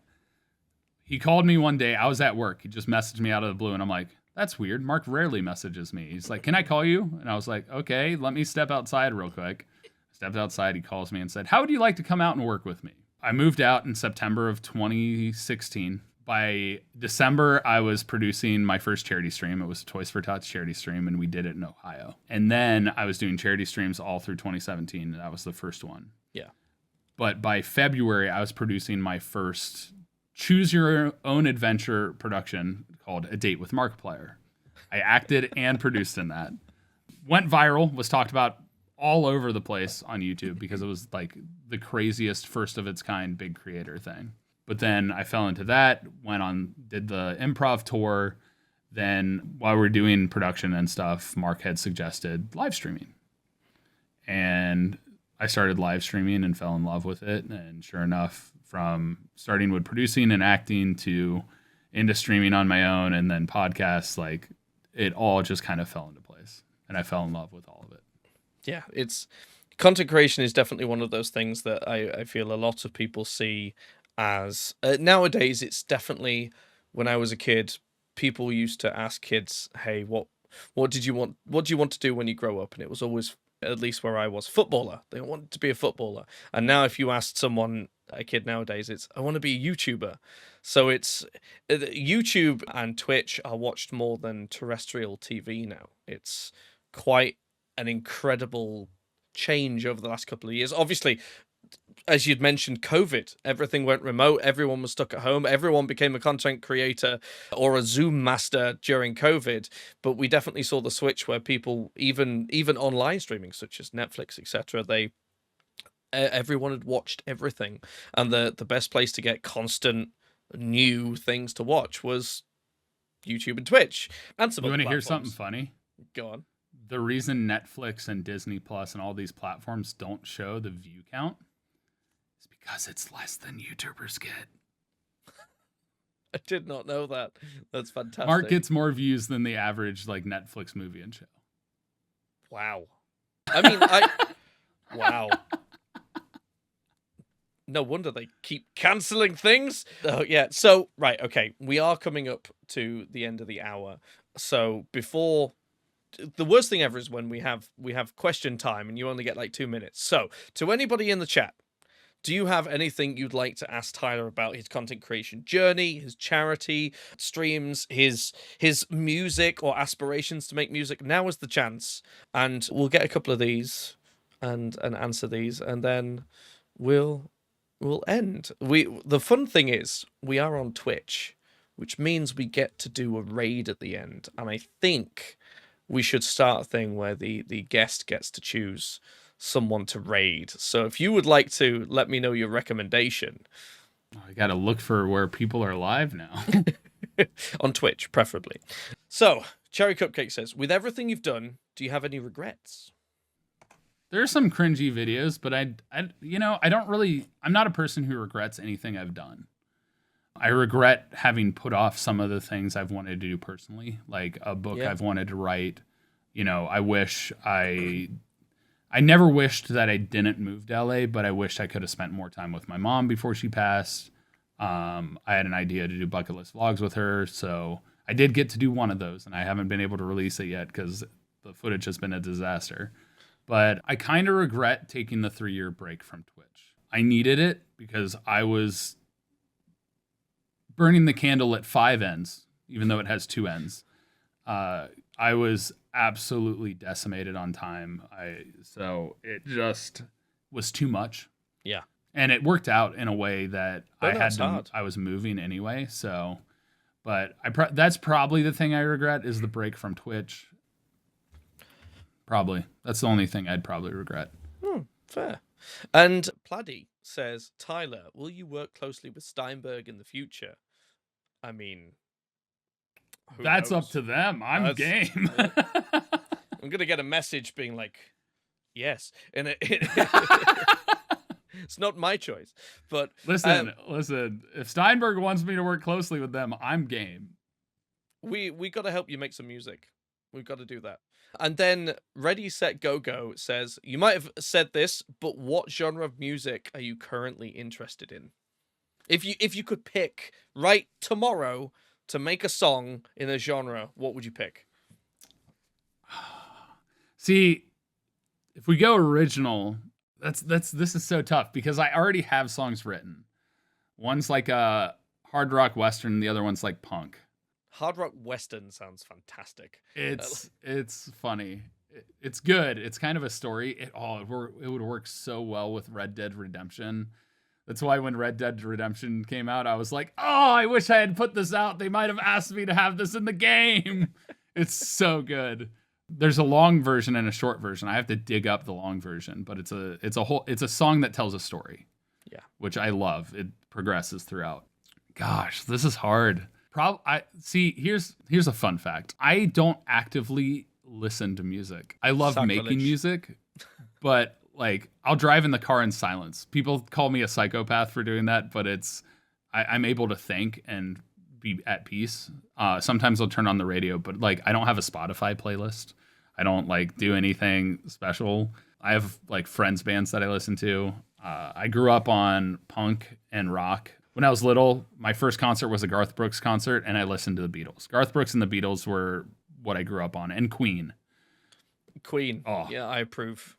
He called me one day. I was at work. He just messaged me out of the blue, and I'm like, that's weird. Mark rarely messages me. He's like, can I call you? And I was like, okay, let me step outside real quick. Stepped outside. He calls me and said, how would you like to come out and work with me? I moved out in September of 2016. By December, I was producing my first charity stream. It was a Toys for Tots charity stream, and we did it in Ohio. And then I was doing charity streams all through 2017, and that was the first one. Yeah. But by February, I was producing my first choose your own adventure production called A Date with Markiplier. I acted and produced in that. Went viral, was talked about all over the place on YouTube because it was like the craziest first of its kind big creator thing. But then I fell into that, did the improv tour. Then while we're doing production and stuff, Mark had suggested live streaming. And I started live streaming and fell in love with it. And sure enough, from starting with producing and acting to into streaming on my own and then podcasts, like it all just kind of fell into place. And I fell in love with all of it. Yeah, content creation is definitely one of those things that I feel a lot of people see as nowadays. It's definitely, when I was a kid, people used to ask kids, hey, what do you want to do when you grow up? And it was always, at least where I was, footballer. They wanted to be a footballer. And now if you asked someone, a kid nowadays, it's, I want to be a YouTuber. So it's YouTube and Twitch are watched more than terrestrial TV now. It's quite an incredible change over the last couple of years. Obviously, as you'd mentioned, COVID, everything went remote. Everyone was stuck at home. Everyone became a content creator or a Zoom master during COVID. But we definitely saw the switch where people, even online streaming, such as Netflix, etc., everyone had watched everything. And the best place to get constant new things to watch was YouTube and Twitch. And some You other want to hear platforms. something funny? Go on. The reason Netflix and Disney Plus and all these platforms don't show the view count is because it's less than YouTubers get. I did not know that. That's fantastic. Mark gets more views than the average like Netflix movie and show. Wow. I mean, wow. No wonder they keep canceling things. Oh, yeah. So, right. Okay. We are coming up to the end of the hour. So before, the worst thing ever is when we have question time and you only get like 2 minutes. So to anybody in the chat, do you have anything you'd like to ask Tyler about his content creation journey, his charity streams, his music or aspirations to make music? Now is the chance. And we'll get a couple of these and answer these, and then we'll end. The fun thing is we are on Twitch, which means we get to do a raid at the end. And I think we should start a thing where the guest gets to choose someone to raid. So if you would like to let me know your recommendation. I got to look for where people are live now. On Twitch, preferably. So, Cherry Cupcake says, with everything you've done, do you have any regrets? There are some cringy videos, but I'm not a person who regrets anything I've done. I regret having put off some of the things I've wanted to do personally, like a book I've wanted to write. I never wished that I didn't move to LA, but I wished I could have spent more time with my mom before she passed. I had an idea to do bucket list vlogs with her, so I did get to do one of those, and I haven't been able to release it yet because the footage has been a disaster. But I kind of regret taking the 3-year break from Twitch. I needed it because I was burning the candle at 5 ends, even though it has 2 ends. I was absolutely decimated on time. So it just was too much. Yeah. And it worked out in a way that I was moving anyway. So, but that's probably the thing I regret is the break from Twitch. Probably. That's the only thing I'd probably regret. Fair. And Pladdy says, Tyler, will you work closely with Steinberg in the future? I mean, that's knows? Up to them. I'm game. I'm going to get a message being like, yes. And it's not my choice. But listen. If Steinberg wants me to work closely with them, I'm game. We got to help you make some music. We've got to do that. And then Ready, Set, Go Go says, you might have said this, but what genre of music are you currently interested in? If you could pick right tomorrow to make a song in a genre, what would you pick? See, if we go original, this is so tough because I already have songs written. One's like a hard rock western, the other one's like punk. Hard rock western sounds fantastic. It's funny. It's good. It's kind of a story. It would work so well with Red Dead Redemption. That's why when Red Dead Redemption came out, I was like, oh, I wish I had put this out. They might have asked me to have this in the game. It's so good. There's a long version and a short version. I have to dig up the long version, but it's a song that tells a story. Yeah. Which I love. It progresses throughout. Gosh, this is hard. Here's a fun fact. I don't actively listen to music. I love making music, but like I'll drive in the car in silence. People call me a psychopath for doing that, but I'm able to think and be at peace. Sometimes I'll turn on the radio, but like I don't have a Spotify playlist. I don't like do anything special. I have like friends bands that I listen to. I grew up on punk and rock. When I was little, my first concert was a Garth Brooks concert, and I listened to the Beatles. Garth Brooks and the Beatles were what I grew up on, and Queen. Oh. Yeah, I approve.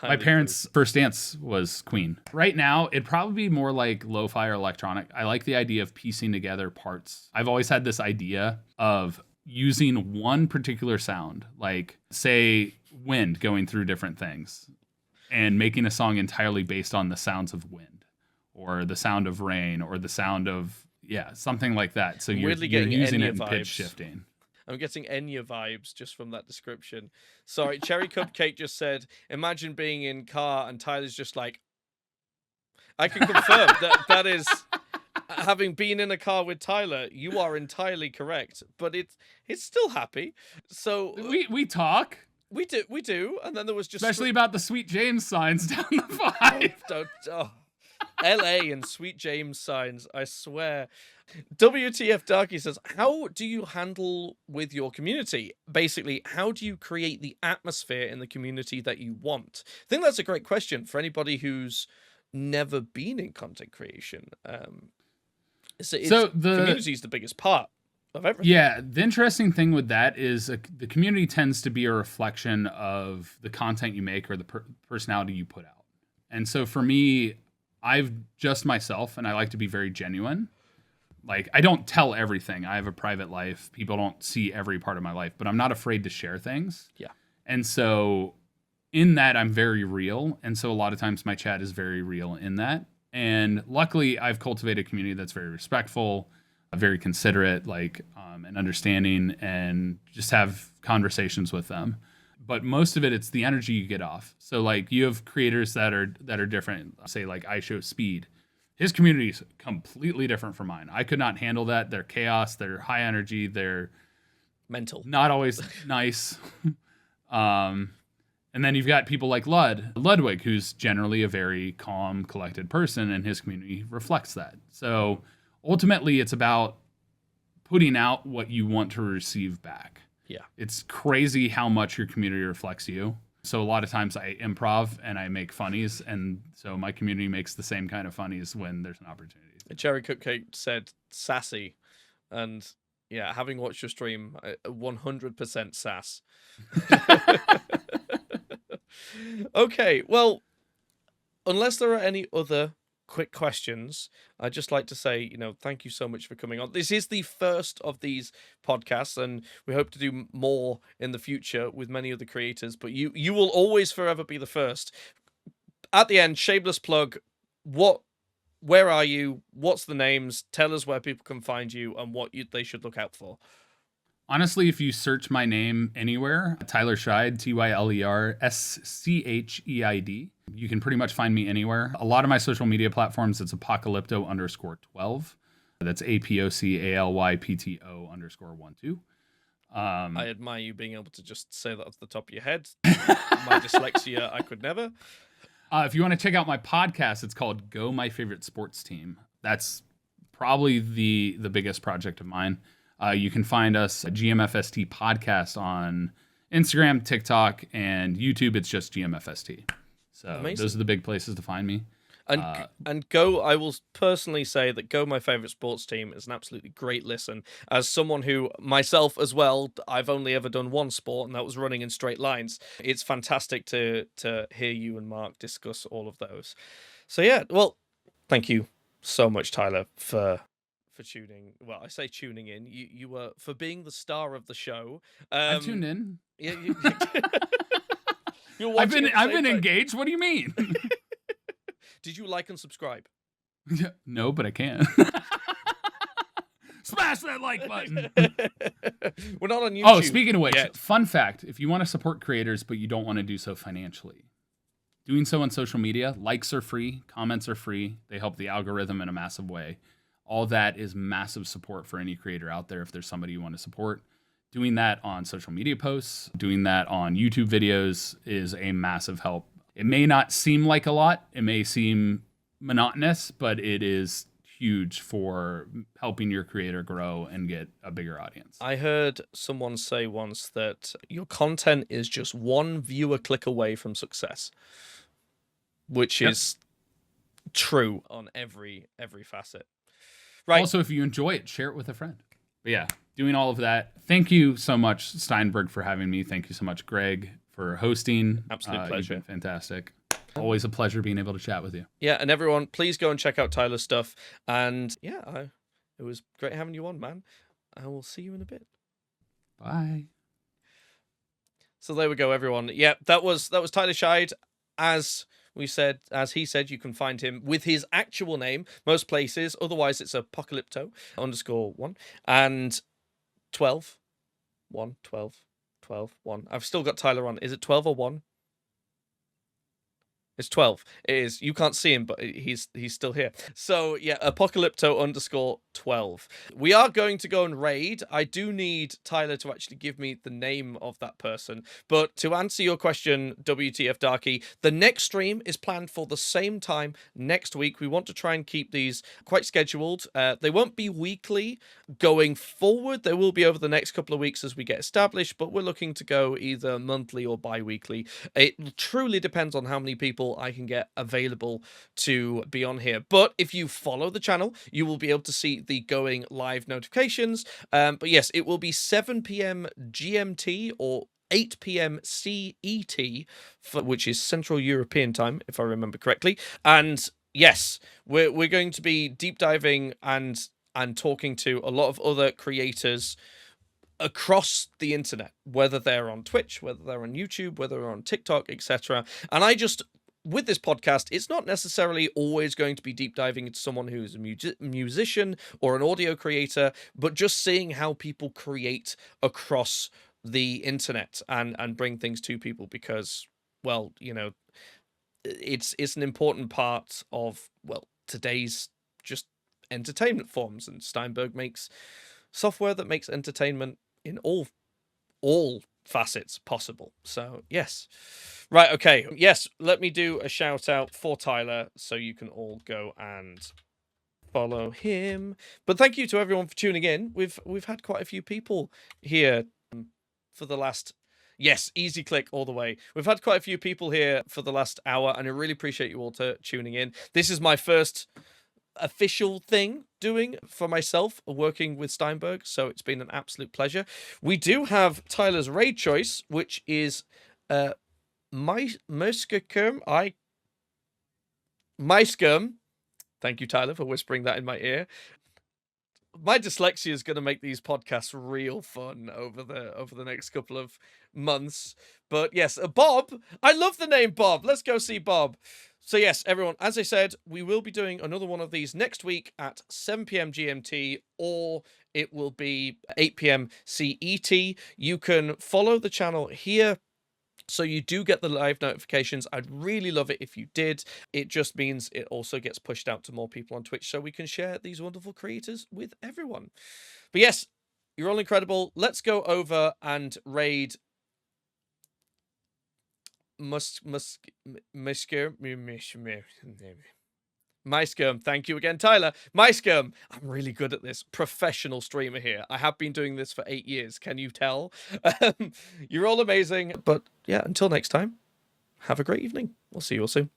My parents' first dance was Queen. Right now, it'd probably be more like lo-fi or electronic. I like the idea of piecing together parts. I've always had this idea of using one particular sound, like, say, wind going through different things, and making a song entirely based on the sounds of wind. Or the sound of rain, or the sound of, something like that. So you're using it in pitch shifting. I'm getting Enya vibes just from that description. Sorry, Cherry Cupcake just said, imagine being in car and Tyler's just like, I can confirm that is, having been in a car with Tyler, you are entirely correct. But it's still happy. So we talk. We do. And then there was just... Especially about the Sweet James signs down the 5. LA and Sweet James signs, I swear. WTF Darky says, how do you handle with your community? Basically, how do you create the atmosphere in the community that you want? I think that's a great question for anybody who's never been in content creation. So the community is the biggest part of everything. Yeah, the interesting thing with that is the community tends to be a reflection of the content you make or the personality you put out. And so for me, I've just myself, and I like to be very genuine. Like, I don't tell everything. I have a private life. People don't see every part of my life, but I'm not afraid to share things. Yeah. And so in that, I'm very real. And so a lot of times my chat is very real in that. And luckily, I've cultivated a community that's very respectful, very considerate, and understanding, and just have conversations with them. But most of it's the energy you get off. So like you have creators that are different. Say like I Show Speed. His community is completely different from mine. I could not handle that. They're chaos. They're high energy. They're mental. Not always nice. And then you've got people like Ludwig, who's generally a very calm, collected person, and his community reflects that. So ultimately it's about putting out what you want to receive back. Yeah. It's crazy how much your community reflects you. So a lot of times I improv and I make funnies, and so my community makes the same kind of funnies when there's an opportunity. Cherry Cupcake said sassy, and yeah, having watched your stream, 100% sass. Okay, well, unless there are any other quick questions, I'd just like to say, thank you so much for coming on. This is the first of these podcasts, and we hope to do more in the future with many other creators, but you will always forever be the first. At the end, shameless plug, where are you? What's the names? Tell us where people can find you and what they should look out for. Honestly, if you search my name anywhere, Tyler Scheid, Tyler Scheid, you can pretty much find me anywhere. A lot of my social media platforms, it's apocalypto_12. That's APOCALYPTO_12. I admire you being able to just say that off the top of your head. My dyslexia, I could never. If you want to check out my podcast, it's called Go My Favorite Sports Team. That's probably the biggest project of mine. You can find us at GMFST Podcast on Instagram, TikTok, and YouTube. It's just GMFST. So Amazing. Those are the big places to find me. And Go, I will personally say that Go My Favorite Sports Team is an absolutely great listen. As someone who, myself as well, I've only ever done one sport, and that was running in straight lines. It's fantastic to hear you and Mark discuss all of those. So yeah, well, thank you so much, Tyler, for tuning. Well, I say tuning in. You were for being the star of the show. I tuned in. Yeah, I've been engaged. What do you mean? Did you like and subscribe? No, but I can. Smash that like button. We're not on YouTube. Oh, speaking of which, yet. Fun fact: if you want to support creators but you don't want to do so financially, doing so on social media, likes are free, comments are free. They help the algorithm in a massive way. All that is massive support for any creator out there if there's somebody you want to support. Doing that on social media posts, doing that on YouTube videos is a massive help. It may not seem like a lot. It may seem monotonous, but it is huge for helping your creator grow and get a bigger audience. I heard someone say once that your content is just one viewer click away from success, which is true on every facet. Right. Also, if you enjoy it, share it with a friend. But yeah, doing all of that. Thank you so much, Steinberg, for having me. Thank you so much, Greg, for hosting. Absolute pleasure. You've been fantastic. Always a pleasure being able to chat with you. Yeah, and everyone, please go and check out Tyler's stuff. And yeah, it was great having you on, man. I will see you in a bit. Bye. So there we go, everyone. Yeah, that was Tyler Scheid. As he said, you can find him with his actual name most places. Otherwise, it's apocalypto_1 and 12. 1, 12, 12, 1. I've still got Tyler on. Is it 12 or 1? It's 12. It is. You can't see him, but he's still here. So yeah, apocalypto_12. We are going to go and raid. I do need Tyler to actually give me the name of that person. But to answer your question, WTF Darky, the next stream is planned for the same time next week. We want to try and keep these quite scheduled. They won't be weekly going forward. They will be over the next couple of weeks as we get established, but we're looking to go either monthly or bi-weekly. It truly depends on how many people I can get available to be on here. But if you follow the channel, you will be able to see the going live notifications. But yes, it will be 7 p.m. GMT or 8 p.m. CET, which is Central European time, if I remember correctly. And yes, we're going to be deep diving and talking to a lot of other creators across the internet, whether they're on Twitch, whether they're on YouTube, whether they're on TikTok, etc. And with this podcast, it's not necessarily always going to be deep diving into someone who's a musician or an audio creator, but just seeing how people create across the internet and bring things to people because, well, it's an important part of, well, today's just entertainment forms, and Steinberg makes software that makes entertainment in all facets possible. So yes. Right, okay. Yes, let me do a shout out for Tyler so you can all go and follow him. But thank you to everyone for tuning in. We've had quite a few people here for the last... Yes, easy click all the way. We've had quite a few people here for the last hour, and I really appreciate you all tuning in. This is my first official thing doing for myself, working with Steinberg, so it's been an absolute pleasure. We do have Tyler's raid choice, which is Maiskerm. Thank you, Tyler, for whispering that in my ear. My dyslexia is going to make these podcasts real fun over the next couple of months. But yes, Bob. I love the name Bob. Let's go see Bob. So yes, everyone, as I said, we will be doing another one of these next week at 7 p.m. GMT, or it will be 8 p.m. CET. You can follow the channel here, so you do get the live notifications. I'd really love it if you did. It just means it also gets pushed out to more people on Twitch, so we can share these wonderful creators with everyone. But yes, you're all incredible. Let's go over and raid Maiskerm. Thank you again, Tyler. Maiskerm. I'm really good at this. Professional streamer here. I have been doing this for 8 years. Can you tell? You're all amazing. But yeah, until next time, have a great evening. We'll see you all soon.